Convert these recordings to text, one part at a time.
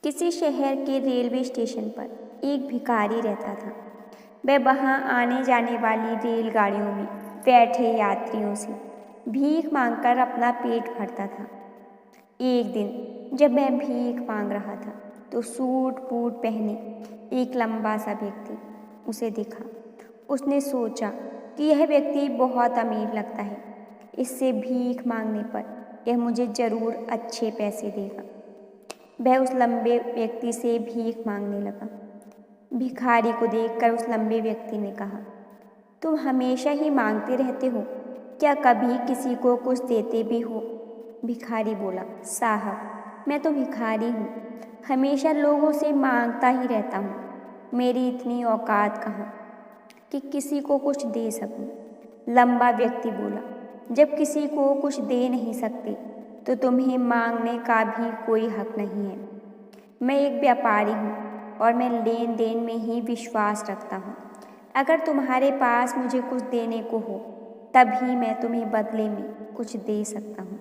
किसी शहर के रेलवे स्टेशन पर एक भिखारी रहता था। वह वहाँ आने जाने वाली रेलगाड़ियों में बैठे यात्रियों से भीख मांगकर अपना पेट भरता था। एक दिन जब वह भीख मांग रहा था तो सूट बूट पहने एक लंबा सा व्यक्ति उसे दिखा। उसने सोचा कि यह व्यक्ति बहुत अमीर लगता है, इससे भीख मांगने पर यह मुझे ज़रूर अच्छे पैसे देगा। वह उस लंबे व्यक्ति से भीख मांगने लगा। भिखारी को देखकर उस लंबे व्यक्ति ने कहा, तुम हमेशा ही मांगते रहते हो, क्या कभी किसी को कुछ देते भी हो? भिखारी बोला, साहब मैं तो भिखारी हूँ, हमेशा लोगों से मांगता ही रहता हूँ। मेरी इतनी औकात कहाँ कि किसी को कुछ दे सकूं। लंबा व्यक्ति बोला, जब किसी को कुछ दे नहीं सकते तो तुम्हें मांगने का भी कोई हक नहीं है। मैं एक व्यापारी हूँ और मैं लेन देन में ही विश्वास रखता हूँ। अगर तुम्हारे पास मुझे कुछ देने को हो तभी मैं तुम्हें बदले में कुछ दे सकता हूँ।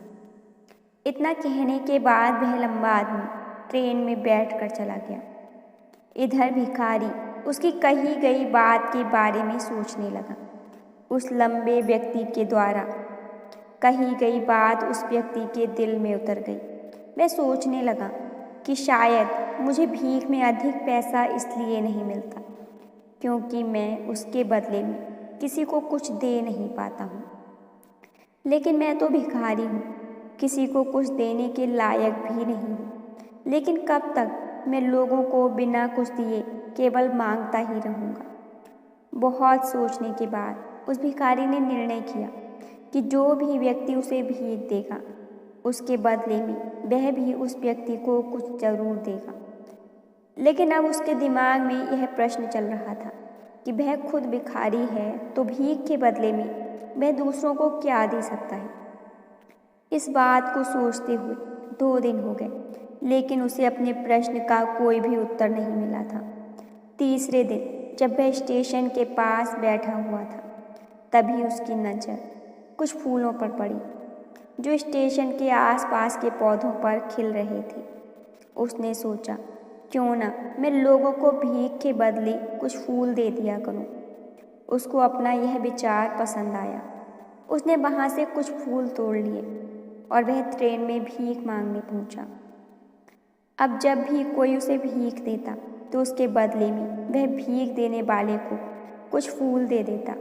इतना कहने के बाद वह लंबा आदमी ट्रेन में बैठकर चला गया। इधर भिखारी उसकी कही गई बात के बारे में सोचने लगा। उस लंबे व्यक्ति के द्वारा कही गई बात उस व्यक्ति के दिल में उतर गई। वह सोचने लगा कि शायद मुझे भीख में अधिक पैसा इसलिए नहीं मिलता क्योंकि मैं उसके बदले में किसी को कुछ दे नहीं पाता हूँ। लेकिन मैं तो भिखारी हूँ, किसी को कुछ देने के लायक भी नहीं हूँ। लेकिन कब तक मैं लोगों को बिना कुछ दिए केवल मांगता ही रहूँगा। बहुत सोचने के बाद उस भिखारी ने निर्णय किया कि जो भी व्यक्ति उसे भीख देगा उसके बदले में वह भी उस व्यक्ति को कुछ जरूर देगा। लेकिन अब उसके दिमाग में यह प्रश्न चल रहा था कि वह खुद भिखारी है तो भीख के बदले में वह दूसरों को क्या दे सकता है। इस बात को सोचते हुए 2 दिन हो गए, लेकिन उसे अपने प्रश्न का कोई भी उत्तर नहीं मिला था। तीसरे दिन जब वह स्टेशन के पास बैठा हुआ था तभी उसकी नज़र कुछ फूलों पर पड़ी जो स्टेशन के आसपास के पौधों पर खिल रहे थे। उसने सोचा, क्यों ना मैं लोगों को भीख के बदले कुछ फूल दे दिया करूं। उसको अपना यह विचार पसंद आया। उसने वहां से कुछ फूल तोड़ लिए और वह ट्रेन में भीख मांगने पहुंचा। अब जब भी कोई उसे भीख देता तो उसके बदले में वह भीख देने वाले को कुछ फूल दे देता।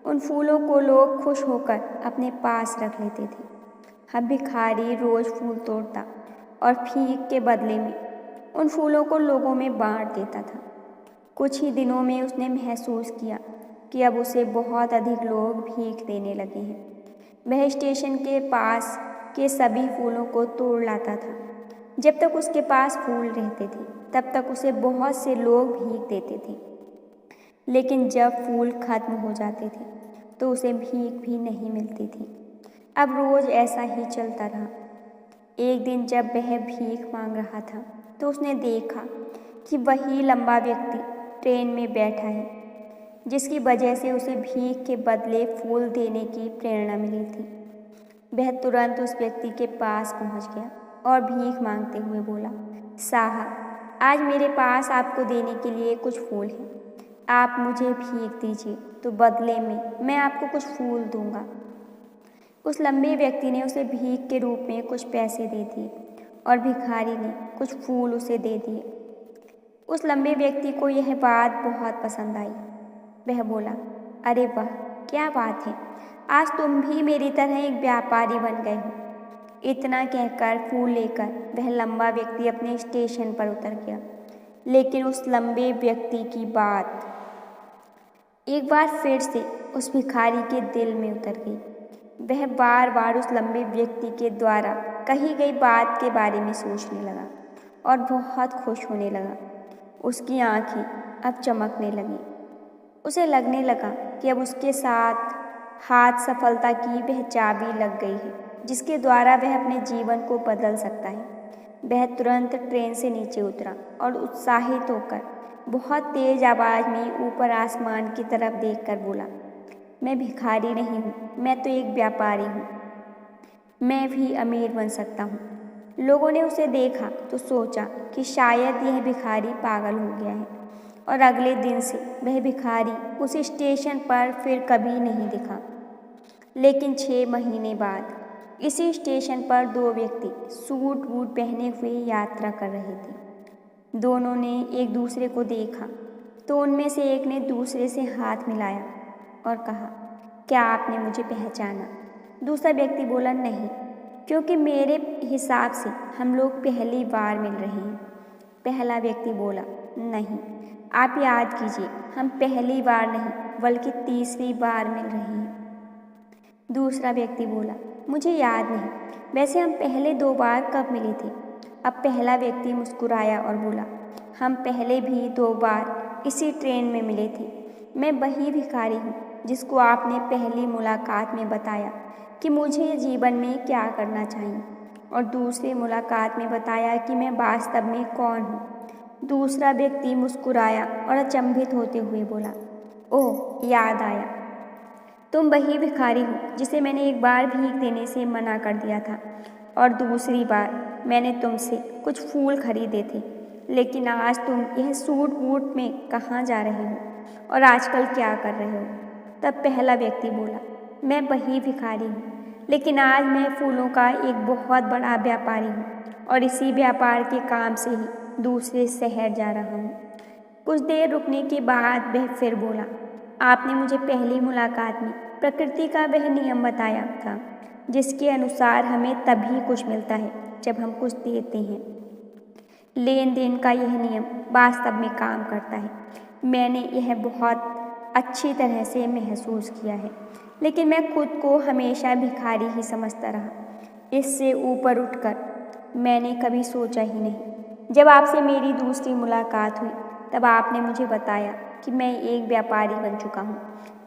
उन फूलों को लोग खुश होकर अपने पास रख लेते थे। अब भिखारी रोज फूल तोड़ता और भीख के बदले में उन फूलों को लोगों में बांट देता था। कुछ ही दिनों में उसने महसूस किया कि अब उसे बहुत अधिक लोग भीख देने लगे हैं। वह स्टेशन के पास के सभी फूलों को तोड़ लाता था। जब तक उसके पास फूल रहते थे तब तक उसे बहुत से लोग भीख देते थे, लेकिन जब फूल खत्म हो जाते थे तो उसे भीख भी नहीं मिलती थी। अब रोज ऐसा ही चलता रहा। एक दिन जब वह भीख मांग रहा था तो उसने देखा कि वही लंबा व्यक्ति ट्रेन में बैठा है जिसकी वजह से उसे भीख के बदले फूल देने की प्रेरणा मिली थी। वह तुरंत उस व्यक्ति के पास पहुंच गया और भीख मांगते हुए बोला, साहब आज मेरे पास आपको देने के लिए कुछ फूल हैं। आप मुझे भीख दीजिए तो बदले में मैं आपको कुछ फूल दूंगा। उस लंबे व्यक्ति ने उसे भीख के रूप में कुछ पैसे दे दिए और भिखारी ने कुछ फूल उसे दे दिए। उस लंबे व्यक्ति को यह बात बहुत पसंद आई। वह बोला, अरे वाह, क्या बात है, आज तुम भी मेरी तरह एक व्यापारी बन गए हो। इतना कहकर फूल लेकर वह लंबा व्यक्ति अपने स्टेशन पर उतर गया। लेकिन उस लंबे व्यक्ति की बात एक बार फिर से उस भिखारी के दिल में उतर गई। वह बार बार उस लंबे व्यक्ति के द्वारा कही गई बात के बारे में सोचने लगा और बहुत खुश होने लगा। उसकी आंखें अब चमकने लगीं। उसे लगने लगा कि अब उसके साथ हाथ सफलता की वह चाबी लग गई है जिसके द्वारा वह अपने जीवन को बदल सकता है। वह तुरंत ट्रेन से नीचे उतरा और उत्साहित होकर बहुत तेज आवाज़ में ऊपर आसमान की तरफ देखकर बोला, मैं भिखारी नहीं हूँ, मैं तो एक व्यापारी हूँ। मैं भी अमीर बन सकता हूँ। लोगों ने उसे देखा तो सोचा कि शायद यह भिखारी पागल हो गया है, और अगले दिन से वह भिखारी उस स्टेशन पर फिर कभी नहीं दिखा। लेकिन 6 महीने बाद इसी स्टेशन पर 2 व्यक्ति सूट बूट पहने हुए यात्रा कर रहे थे। दोनों ने एक दूसरे को देखा तो उनमें से एक ने दूसरे से हाथ मिलाया और कहा, क्या आपने मुझे पहचाना? दूसरा व्यक्ति बोला, नहीं, क्योंकि मेरे हिसाब से हम लोग पहली बार मिल रहे हैं। पहला व्यक्ति बोला, नहीं, आप याद कीजिए, हम पहली बार नहीं बल्कि तीसरी बार मिल रहे हैं। दूसरा व्यक्ति बोला, मुझे याद नहीं, वैसे हम पहले 2 बार कब मिले थे? अब पहला व्यक्ति मुस्कुराया और बोला, हम पहले भी 2 बार इसी ट्रेन में मिले थे। मैं वही भिखारी हूँ जिसको आपने पहली मुलाकात में बताया कि मुझे जीवन में क्या करना चाहिए, और दूसरी मुलाकात में बताया कि मैं वास्तव में कौन हूँ। दूसरा व्यक्ति मुस्कुराया और अचंभित होते हुए बोला, ओह, याद आया, तुम वही भिखारी हो जिसे मैंने एक बार भीख देने से मना कर दिया था, और दूसरी बार मैंने तुमसे कुछ फूल खरीदे थे। लेकिन आज तुम यह सूट बूट में कहाँ जा रहे हो और आजकल क्या कर रहे हो? तब पहला व्यक्ति बोला, मैं वही भिखारी हूँ, लेकिन आज मैं फूलों का एक बहुत बड़ा व्यापारी हूँ और इसी व्यापार के काम से ही दूसरे शहर जा रहा हूँ। कुछ देर रुकने के बाद वह फिर बोला, आपने मुझे पहली मुलाकात में प्रकृति का वह नियम बताया था जिसके अनुसार हमें तभी कुछ मिलता है जब हम कुछ देते हैं। लेन देन का यह नियम वास्तव में काम करता है। मैंने यह बहुत अच्छी तरह से महसूस किया है, लेकिन मैं खुद को हमेशा भिखारी ही समझता रहा। इससे ऊपर उठकर मैंने कभी सोचा ही नहीं। जब आपसे मेरी दूसरी मुलाकात हुई तब आपने मुझे बताया कि मैं एक व्यापारी बन चुका हूँ।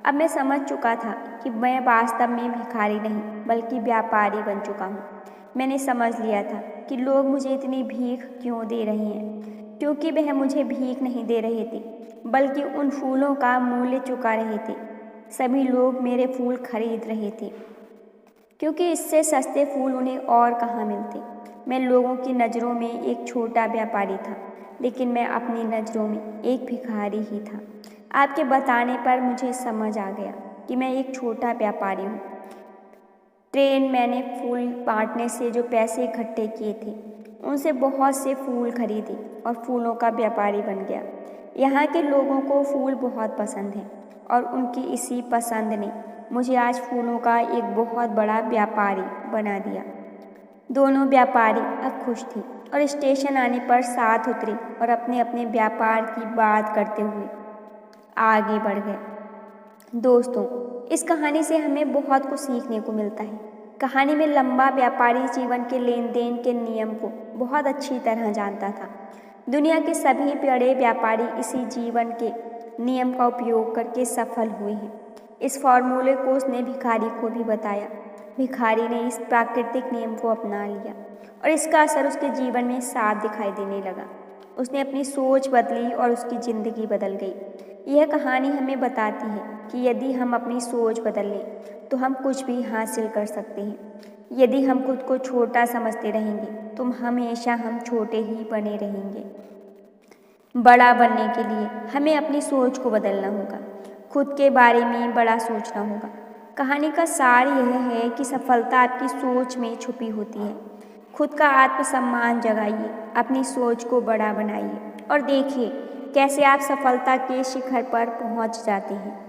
अब मैं समझ चुका था कि मैं वास्तव में भिखारी नहीं बल्कि व्यापारी बन चुका हूँ। मैंने समझ लिया था कि लोग मुझे इतनी भीख क्यों दे रहे हैं, क्योंकि वह मुझे भीख नहीं दे रहे थे बल्कि उन फूलों का मूल्य चुका रहे थे। सभी लोग मेरे फूल खरीद रहे थे क्योंकि इससे सस्ते फूल उन्हें और कहाँ मिलते। मैं लोगों की नज़रों में एक छोटा व्यापारी था, लेकिन मैं अपनी नज़रों में एक भिखारी ही था। आपके बताने पर मुझे समझ आ गया कि मैं एक छोटा व्यापारी हूँ। ट्रेन मैंने फूल बांटने से जो पैसे इकट्ठे किए थे उनसे बहुत से फूल खरीदे और फूलों का व्यापारी बन गया। यहाँ के लोगों को फूल बहुत पसंद हैं और उनकी इसी पसंद ने मुझे आज फूलों का एक बहुत बड़ा व्यापारी बना दिया। दोनों व्यापारी अब खुश थे और स्टेशन आने पर साथ उतरे और अपने अपने व्यापार की बात करते हुए आगे बढ़ गए। दोस्तों, इस कहानी से हमें बहुत कुछ सीखने को मिलता है। कहानी में लंबा व्यापारी जीवन के लेन देन के नियम को बहुत अच्छी तरह जानता था। दुनिया के सभी बड़े व्यापारी इसी जीवन के नियम का उपयोग करके सफल हुए हैं। इस फॉर्मूले को उसने भिखारी को भी बताया। भिखारी ने इस प्राकृतिक नियम को अपना लिया और इसका असर उसके जीवन में साफ दिखाई देने लगा। उसने अपनी सोच बदली और उसकी ज़िंदगी बदल गई। यह कहानी हमें बताती है कि यदि हम अपनी सोच बदल लें तो हम कुछ भी हासिल कर सकते हैं। यदि हम खुद को छोटा समझते रहेंगे तो हमेशा हम छोटे ही बने रहेंगे। बड़ा बनने के लिए हमें अपनी सोच को बदलना होगा, खुद के बारे में बड़ा सोचना होगा। कहानी का सार यह है कि सफलता आपकी सोच में छुपी होती है। खुद का आत्मसम्मान जगाइए, अपनी सोच को बड़ा बनाइए और देखिए कैसे आप सफलता के शिखर पर पहुंच जाते हैं।